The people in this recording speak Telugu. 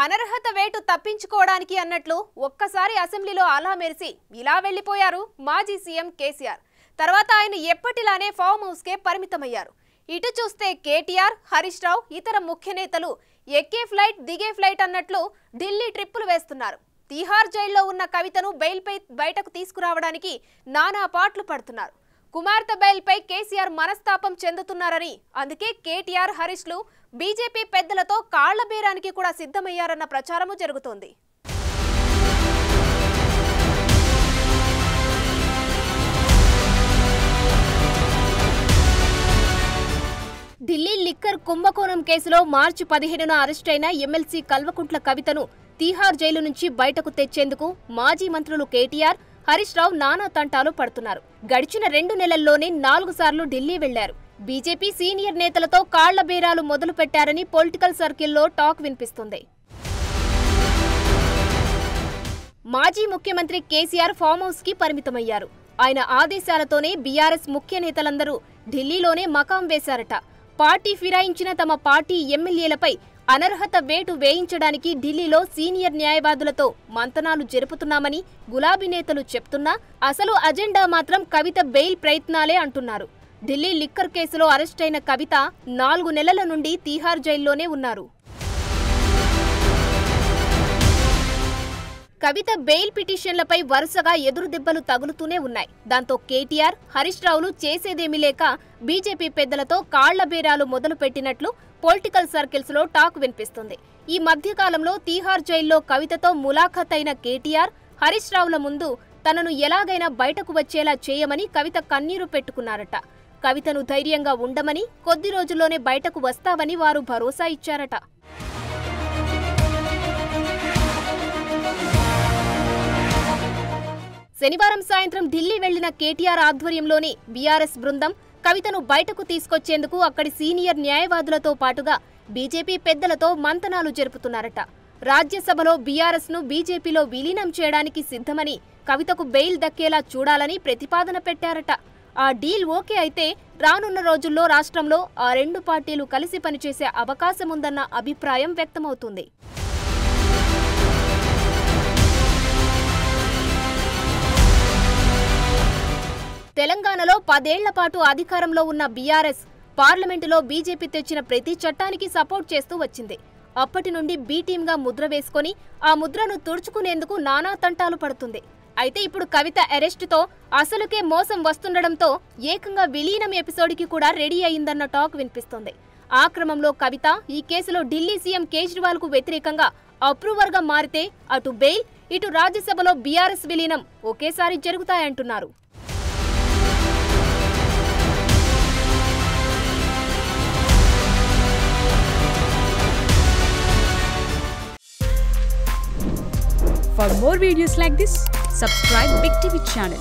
అనర్హత వేటు తప్పించుకోవడానికి అన్నట్లు ఒక్కసారి అసెంబ్లీలో అలా మెరిసి ఇలా వెళ్లిపోయారు మాజీ సీఎం కేసీఆర్. తర్వాత ఆయన ఎప్పటిలానే ఫామ్ హౌస్ కే పరిమితమయ్యారు. ఇటు చూస్తే కేటీఆర్, హరీష్ రావు ఇతర ముఖ్య నేతలు ఎక్కే ఫ్లైట్ దిగే ఫ్లైట్ అన్నట్లు ఢిల్లీ ట్రిప్పులు వేస్తున్నారు. తిహార్ జైల్లో ఉన్న కవితను బెయిల్పై బయటకు తీసుకురావడానికి నానా పాట్లు పడుతున్నారు. కుమార్తె బెయిల్పై కేసీఆర్ మనస్తాపం చెందుతున్నారని, అందుకే కేటీఆర్, హరీష్లు బీజేపీ పెద్దలతో కాళ్ల బేరానికి కూడా సిద్ధమయ్యారన్న ప్రచారము జరుగుతోంది. ఢిల్లీ లిక్కర్ కుంభకోణం కేసులో మార్చి 15న అరెస్ట్ అయిన ఎమ్మెల్సీ కల్వకుంట్ల కవితను తిహార్ జైలు నుంచి బయటకు తెచ్చేందుకు మాజీ మంత్రులు కేటీఆర్, హరీష్ రావు నానా తంటాలు పడుతున్నారు. గడిచిన 2 నెలల్లోనే 4 సార్లు ఢిల్లీ వెళ్లారు. బీజేపీ సీనియర్ నేతలతో కాళ్ల బేరాలు మొదలు పెట్టారని పొలిటికల్ సర్కిల్లో టాక్ వినిపిస్తుంది. మాజీ ముఖ్యమంత్రి కేసీఆర్ ఫామ్ హౌస్ కి పరిమితమయ్యారు. ఆయన ఆదేశాలతోనే బీఆర్ఎస్ ముఖ్య నేతలందరూ ఢిల్లీలోనే మకాం వేశారట. పార్టీ ఫిరాయించిన తమ పార్టీ ఎమ్మెల్యేలపై అనర్హత వేటు వేయించడానికి ఢిల్లీలో సీనియర్ న్యాయవాదులతో మంతనాలు జరుపుతున్నామని గులాబీ నేతలు చెప్తున్నా అసలు అజెండా మాత్రం కవిత బెయిల్ ప్రయత్నాలే అంటున్నారు. ఢిల్లీ లిక్కర్ కేసులో అరెస్టైన కవిత 4 నెలల నుండి తిహార్ జైల్లోనే ఉన్నారు. కవిత బెయిల్ పిటిషన్లపై వరుసగా ఎదురుదెబ్బలు తగులుతూనే ఉన్నాయి. దాంతో కేటీఆర్, హరీష్ రావులు చేసేదేమీ లేక బీజేపీ పెద్దలతో కాళ్ల బేరాలు మొదలు పెట్టినట్లు పొలిటికల్ సర్కిల్స్ లో టాక్ వినిపిస్తుంది. ఈ మధ్యకాలంలో తిహార్ జైల్లో కవితతో ములాఖత్ అయిన కేటీఆర్, హరీష్ రావుల ముందు తనను ఎలాగైనా బయటకు వచ్చేలా చేయమని కవిత కన్నీరు పెట్టుకున్నారట. కవితను ధైర్యంగా ఉండమని, కొద్ది రోజుల్లోనే బయటకు వస్తావని వారు భరోసా ఇచ్చారట. శనివారం సాయంత్రం ఢిల్లీ వెళ్లిన కేటీఆర్ ఆధ్వర్యంలోని బీఆర్ఎస్ బృందం కవితను బయటకు తీసుకొచ్చేందుకు అక్కడి సీనియర్ న్యాయవాదులతో పాటుగా బీజేపీ పెద్దలతో మంతనాలు జరుపుతున్నారట. రాజ్యసభలో బీఆర్ఎస్ ను బీజేపీలో విలీనం చేయడానికి సిద్ధమని, కవితకు బెయిల్ దక్కేలా చూడాలని ప్రతిపాదన పెట్టారట. ఆ డీల్ ఓకే అయితే రానున్న రోజుల్లో రాష్ట్రంలో ఆ 2 పార్టీలు కలిసి పనిచేసే అవకాశముందన్న అభిప్రాయం వ్యక్తమవుతుంది. తెలంగాణలో 10 ఏళ్ల పాటు అధికారంలో ఉన్న బీఆర్ఎస్ పార్లమెంటులో బీజేపీ తెచ్చిన ప్రతి చట్టానికి సపోర్ట్ చేస్తూ వచ్చింది. అప్పటి నుండి బీ టీమ్గా ముద్ర వేసుకుని ఆ ముద్రను తుడుచుకునేందుకు నానా తంటాలు పడుతుంది. అయితే ఇప్పుడు కవిత అరెస్టుతో అసలుకే మోసం వస్తుండడంతో ఏకంగా విలీనం ఎపిసోడ్కి కూడా రెడీ అయిందన్న టాక్ వినిపిస్తోంది. ఆ క్రమంలో కవిత ఈ కేసులో ఢిల్లీ సీఎం కేజ్రీవాల్ కు వ్యతిరేకంగా అప్రూవర్గా మారితే అటు బెయిల్, ఇటు రాజ్యసభలో బీఆర్ఎస్ విలీనం ఒకేసారి జరుగుతాయంటున్నారు. For more videos like this, subscribe Big TV channel.